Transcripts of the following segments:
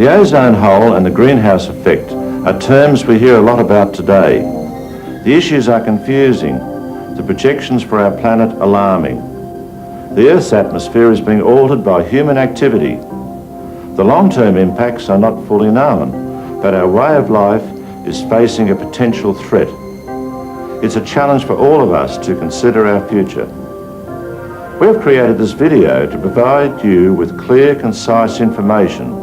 The ozone hole and the greenhouse effect are terms we hear a lot about today. The issues are confusing, the projections for our planet alarming. The Earth's atmosphere is being altered by human activity. The long-term impacts are not fully known, but our way of life is facing a potential threat. It's a challenge for all of us to consider our future. We have created this video to provide you with clear, concise information,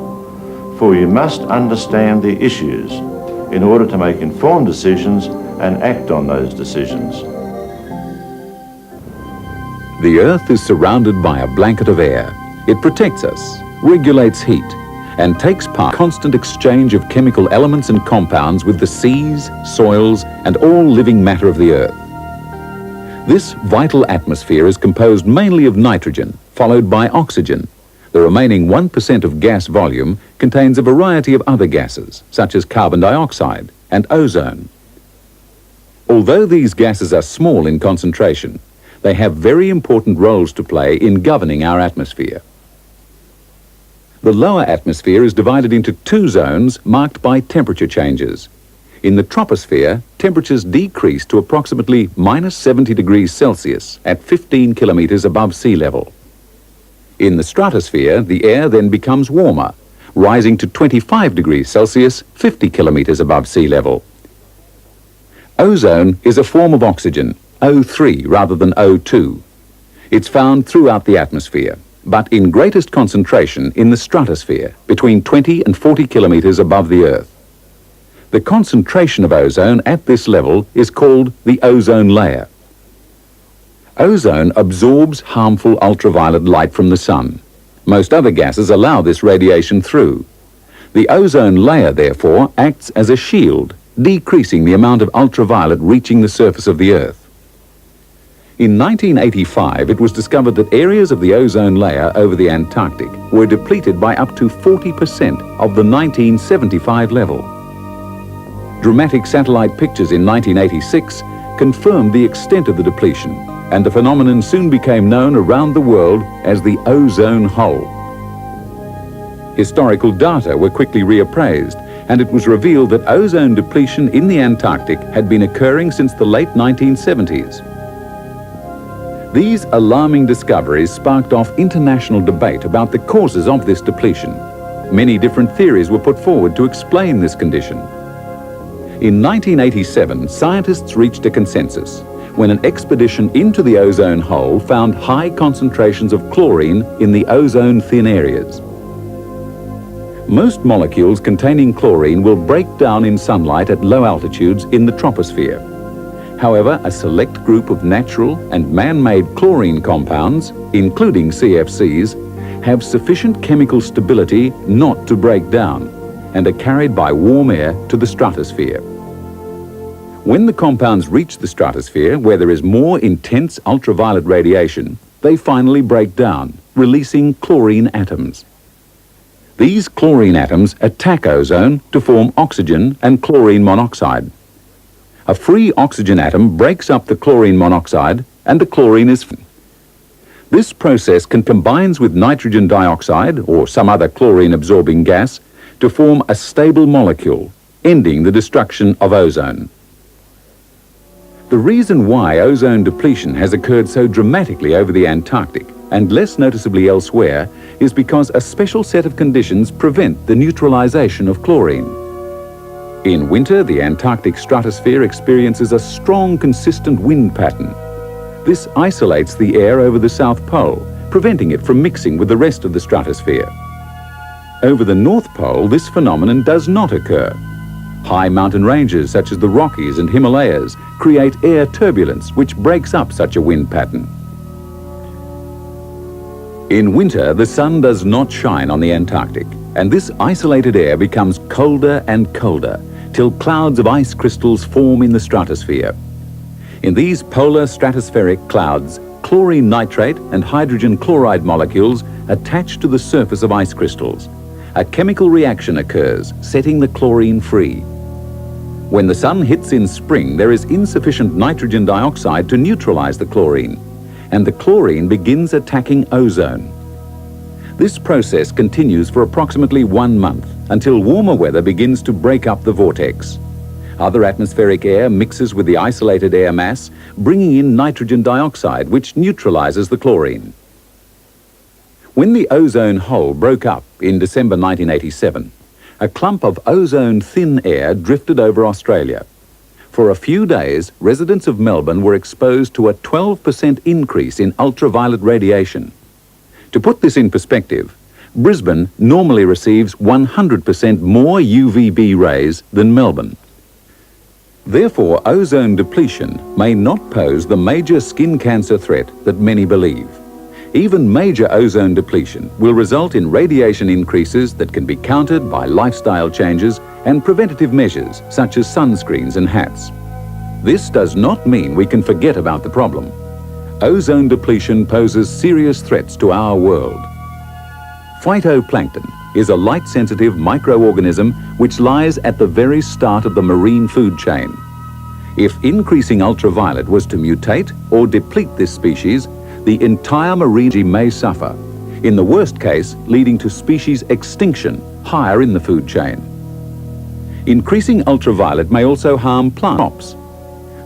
for you must understand the issues in order to make informed decisions and act on those decisions. The Earth is surrounded by a blanket of air. It protects us, regulates heat, and takes part in constant exchange of chemical elements and compounds with the seas, soils, and all living matter of the Earth. This vital atmosphere is composed mainly of nitrogen, followed by oxygen. The remaining 1% of gas volume contains a variety of other gases, such as carbon dioxide and ozone. Although these gases are small in concentration, they have very important roles to play in governing our atmosphere. The lower atmosphere is divided into two zones marked by temperature changes. In the troposphere, temperatures decrease to approximately -70 degrees Celsius at 15 kilometers above sea level. In the stratosphere, the air then becomes warmer, rising to 25 degrees Celsius, 50 kilometers above sea level. Ozone is a form of oxygen, O3 rather than O2. It's found throughout the atmosphere, but in greatest concentration in the stratosphere, between 20 and 40 kilometers above the Earth. The concentration of ozone at this level is called the ozone layer. Ozone absorbs harmful ultraviolet light from the sun. Most other gases allow this radiation through. The ozone layer, therefore, acts as a shield, decreasing the amount of ultraviolet reaching the surface of the Earth. In 1985, it was discovered that areas of the ozone layer over the Antarctic were depleted by up to 40% of the 1975 level. Dramatic satellite pictures in 1986 confirmed the extent of the depletion, and the phenomenon soon became known around the world as the ozone hole. Historical data were quickly reappraised, and it was revealed that ozone depletion in the Antarctic had been occurring since the late 1970s. These alarming discoveries sparked off international debate about the causes of this depletion. Many different theories were put forward to explain this condition. In 1987, scientists reached a consensus when an expedition into the ozone hole found high concentrations of chlorine in the ozone-thin areas. Most molecules containing chlorine will break down in sunlight at low altitudes in the troposphere. However, a select group of natural and man-made chlorine compounds, including CFCs, have sufficient chemical stability not to break down and are carried by warm air to the stratosphere. When the compounds reach the stratosphere, where there is more intense ultraviolet radiation, they finally break down, releasing chlorine atoms. These chlorine atoms attack ozone to form oxygen and chlorine monoxide. A free oxygen atom breaks up the chlorine monoxide and the chlorine is free. This process combines with nitrogen dioxide or some other chlorine-absorbing gas to form a stable molecule, ending the destruction of ozone. The reason why ozone depletion has occurred so dramatically over the Antarctic and less noticeably elsewhere is because a special set of conditions prevent the neutralization of chlorine. In winter, the Antarctic stratosphere experiences a strong, consistent wind pattern. This isolates the air over the South Pole, preventing it from mixing with the rest of the stratosphere. Over the North Pole, this phenomenon does not occur. High mountain ranges such as the Rockies and Himalayas create air turbulence which breaks up such a wind pattern. In winter, the sun does not shine on the Antarctic, and this isolated air becomes colder and colder till clouds of ice crystals form in the stratosphere. In these polar stratospheric clouds, chlorine nitrate and hydrogen chloride molecules attach to the surface of ice crystals. A chemical reaction occurs, setting the chlorine free. When the sun hits in spring, there is insufficient nitrogen dioxide to neutralize the chlorine, and the chlorine begins attacking ozone. This process continues for approximately 1 month until warmer weather begins to break up the vortex. Other atmospheric air mixes with the isolated air mass, bringing in nitrogen dioxide, which neutralizes the chlorine. When the ozone hole broke up in December 1987, a clump of ozone-thin air drifted over Australia. For a few days, residents of Melbourne were exposed to a 12% increase in ultraviolet radiation. To put this in perspective, Brisbane normally receives 100% more UVB rays than Melbourne. Therefore, ozone depletion may not pose the major skin cancer threat that many believe. Even major ozone depletion will result in radiation increases that can be countered by lifestyle changes and preventative measures such as sunscreens and hats. This does not mean we can forget about the problem. Ozone depletion poses serious threats to our world. Phytoplankton is a light-sensitive microorganism which lies at the very start of the marine food chain. If increasing ultraviolet was to mutate or deplete this species, the entire marine may suffer, in the worst case leading to species extinction higher in the food chain. Increasing ultraviolet may also harm plant crops.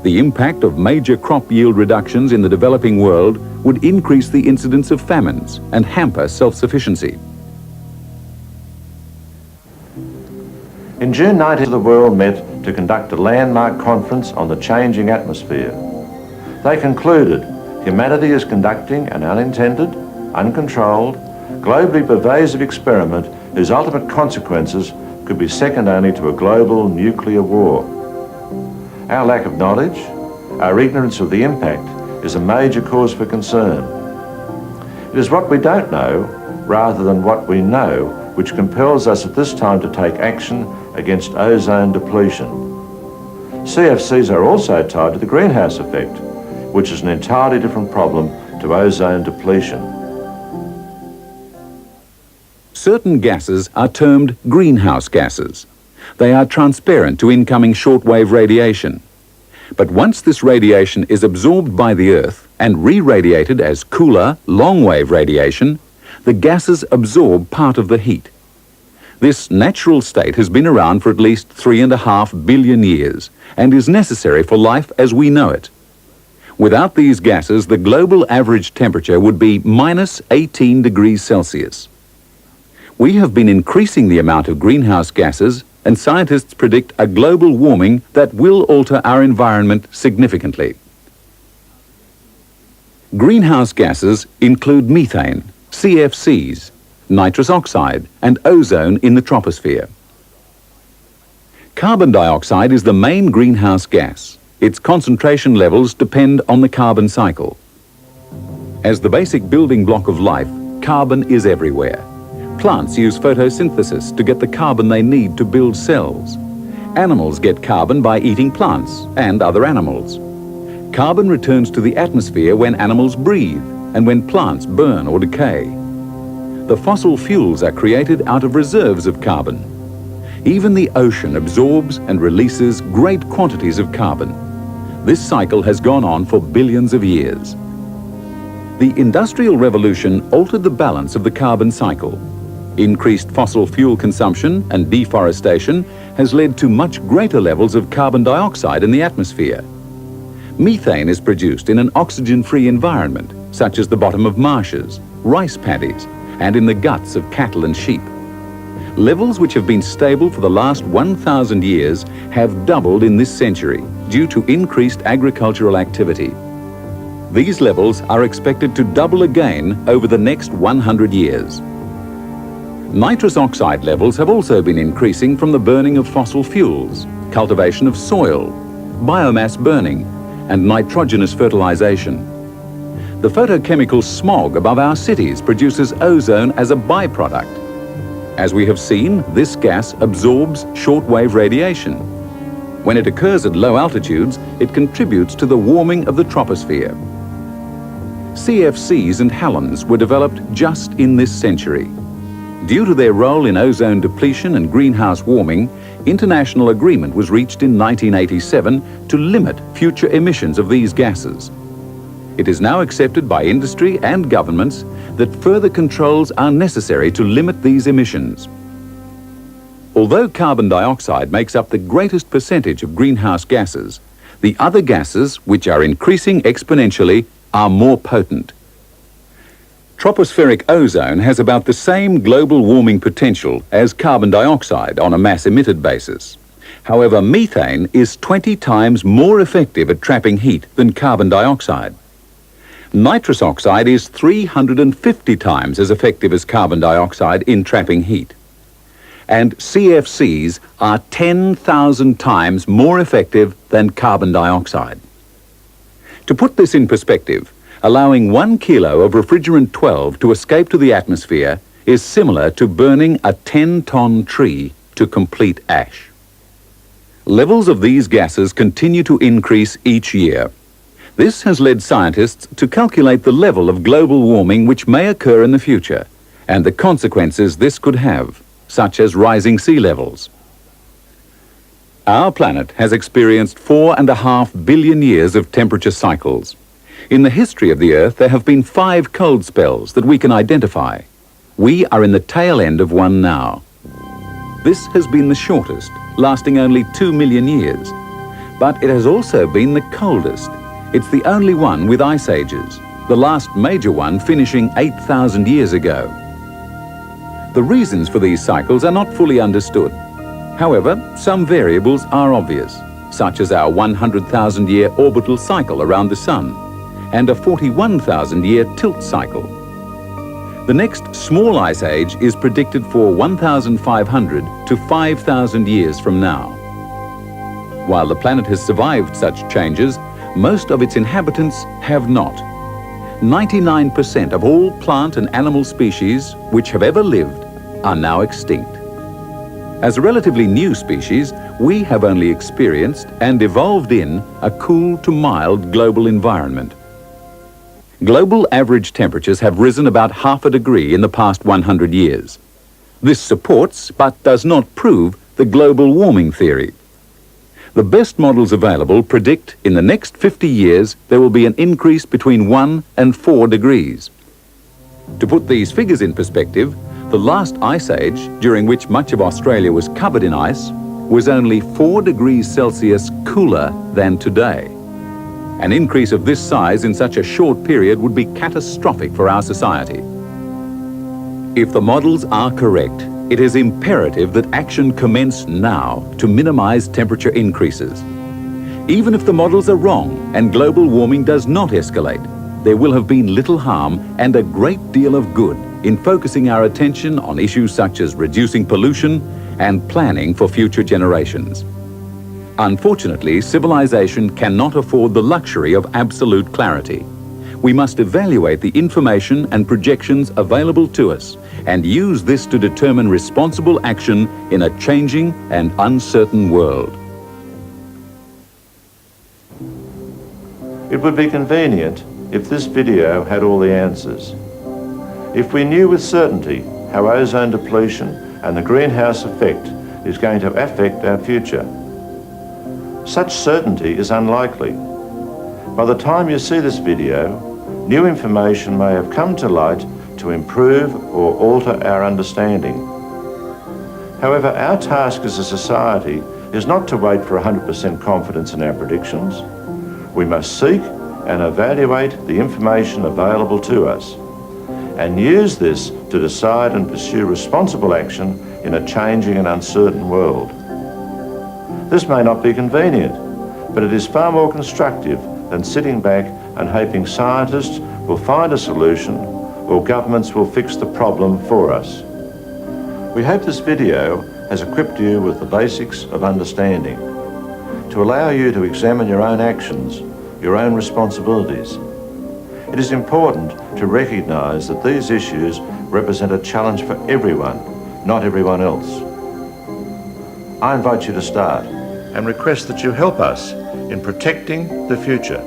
The impact of major crop yield reductions in the developing world would increase the incidence of famines and hamper self-sufficiency. In June 19, the world met to conduct a landmark conference on the changing atmosphere. They concluded humanity is conducting an unintended, uncontrolled, globally pervasive experiment whose ultimate consequences could be second only to a global nuclear war. Our lack of knowledge, our ignorance of the impact, is a major cause for concern. It is what we don't know, rather than what we know, which compels us at this time to take action against ozone depletion. CFCs are also tied to the greenhouse effect, which is an entirely different problem to ozone depletion. Certain gases are termed greenhouse gases. They are transparent to incoming shortwave radiation. But once this radiation is absorbed by the Earth and re-radiated as cooler, long-wave radiation, the gases absorb part of the heat. This natural state has been around for at least 3.5 billion years and is necessary for life as we know it. Without these gases, the global average temperature would be minus 18 degrees Celsius. We have been increasing the amount of greenhouse gases, and scientists predict a global warming that will alter our environment significantly. Greenhouse gases include methane, CFCs, nitrous oxide, and ozone in the troposphere. Carbon dioxide is the main greenhouse gas. Its concentration levels depend on the carbon cycle. As the basic building block of life, carbon is everywhere. Plants use photosynthesis to get the carbon they need to build cells. Animals get carbon by eating plants and other animals. Carbon returns to the atmosphere when animals breathe and when plants burn or decay. The fossil fuels are created out of reserves of carbon. Even the ocean absorbs and releases great quantities of carbon. This cycle has gone on for billions of years. The Industrial Revolution altered the balance of the carbon cycle. Increased fossil fuel consumption and deforestation has led to much greater levels of carbon dioxide in the atmosphere. Methane is produced in an oxygen-free environment, such as the bottom of marshes, rice paddies, and in the guts of cattle and sheep. Levels which have been stable for the last 1,000 years have doubled in this century due to increased agricultural activity. These levels are expected to double again over the next 100 years. Nitrous oxide levels have also been increasing from the burning of fossil fuels, cultivation of soil, biomass burning, and nitrogenous fertilization. The photochemical smog above our cities produces ozone as a byproduct. As we have seen, this gas absorbs shortwave radiation. When it occurs at low altitudes, it contributes to the warming of the troposphere. CFCs and halons were developed just in this century. Due to their role in ozone depletion and greenhouse warming, international agreement was reached in 1987 to limit future emissions of these gases. It is now accepted by industry and governments that further controls are necessary to limit these emissions. Although carbon dioxide makes up the greatest percentage of greenhouse gases, the other gases, which are increasing exponentially, are more potent. Tropospheric ozone has about the same global warming potential as carbon dioxide on a mass emitted basis. However, methane is 20 times more effective at trapping heat than carbon dioxide. Nitrous oxide is 350 times as effective as carbon dioxide in trapping heat. And CFCs are 10,000 times more effective than carbon dioxide. To put this in perspective, allowing 1 kilo of refrigerant 12 to escape to the atmosphere is similar to burning a 10-ton tree to complete ash. Levels of these gases continue to increase each year. This has led scientists to calculate the level of global warming which may occur in the future and the consequences this could have, such as rising sea levels. Our planet has experienced 4.5 billion years of temperature cycles. In the history of the Earth, there have been 5 cold spells that we can identify. We are in the tail end of one now. This has been the shortest, lasting only 2 million years. But it has also been the coldest. It's the only one with ice ages, the last major one finishing 8,000 years ago. The reasons for these cycles are not fully understood. However, some variables are obvious, such as our 100,000-year orbital cycle around the Sun and a 41,000-year tilt cycle. The next small ice age is predicted for 1,500 to 5,000 years from now. While the planet has survived such changes, most of its inhabitants have not. 99% of all plant and animal species which have ever lived are now extinct. As a relatively new species, we have only experienced and evolved in a cool to mild global environment. Global average temperatures have risen about half a degree in the past 100 years. This supports, but does not prove, the global warming theory. The best models available predict in the next 50 years there will be an increase between 1 and 4 degrees. To put these figures in perspective, the last ice age, during which much of Australia was covered in ice, was only 4 degrees Celsius cooler than today. An increase of this size in such a short period would be catastrophic for our society. If the models are correct, it is imperative that action commence now to minimize temperature increases. Even if the models are wrong and global warming does not escalate, there will have been little harm and a great deal of good in focusing our attention on issues such as reducing pollution and planning for future generations. Unfortunately, civilization cannot afford the luxury of absolute clarity. We must evaluate the information and projections available to us and use this to determine responsible action in a changing and uncertain world. It would be convenient if this video had all the answers. If we knew with certainty how ozone depletion and the greenhouse effect is going to affect our future. Such certainty is unlikely. By the time you see this video, new information may have come to light to improve or alter our understanding. However, our task as a society is not to wait for 100% confidence in our predictions. We must seek and evaluate the information available to us and use this to decide and pursue responsible action in a changing and uncertain world. This may not be convenient, but it is far more constructive than sitting back and hoping scientists will find a solution or governments will fix the problem for us. We hope this video has equipped you with the basics of understanding to allow you to examine your own actions, your own responsibilities. It is important to recognise that these issues represent a challenge for everyone, not everyone else. I invite you to start and request that you help us in protecting the future.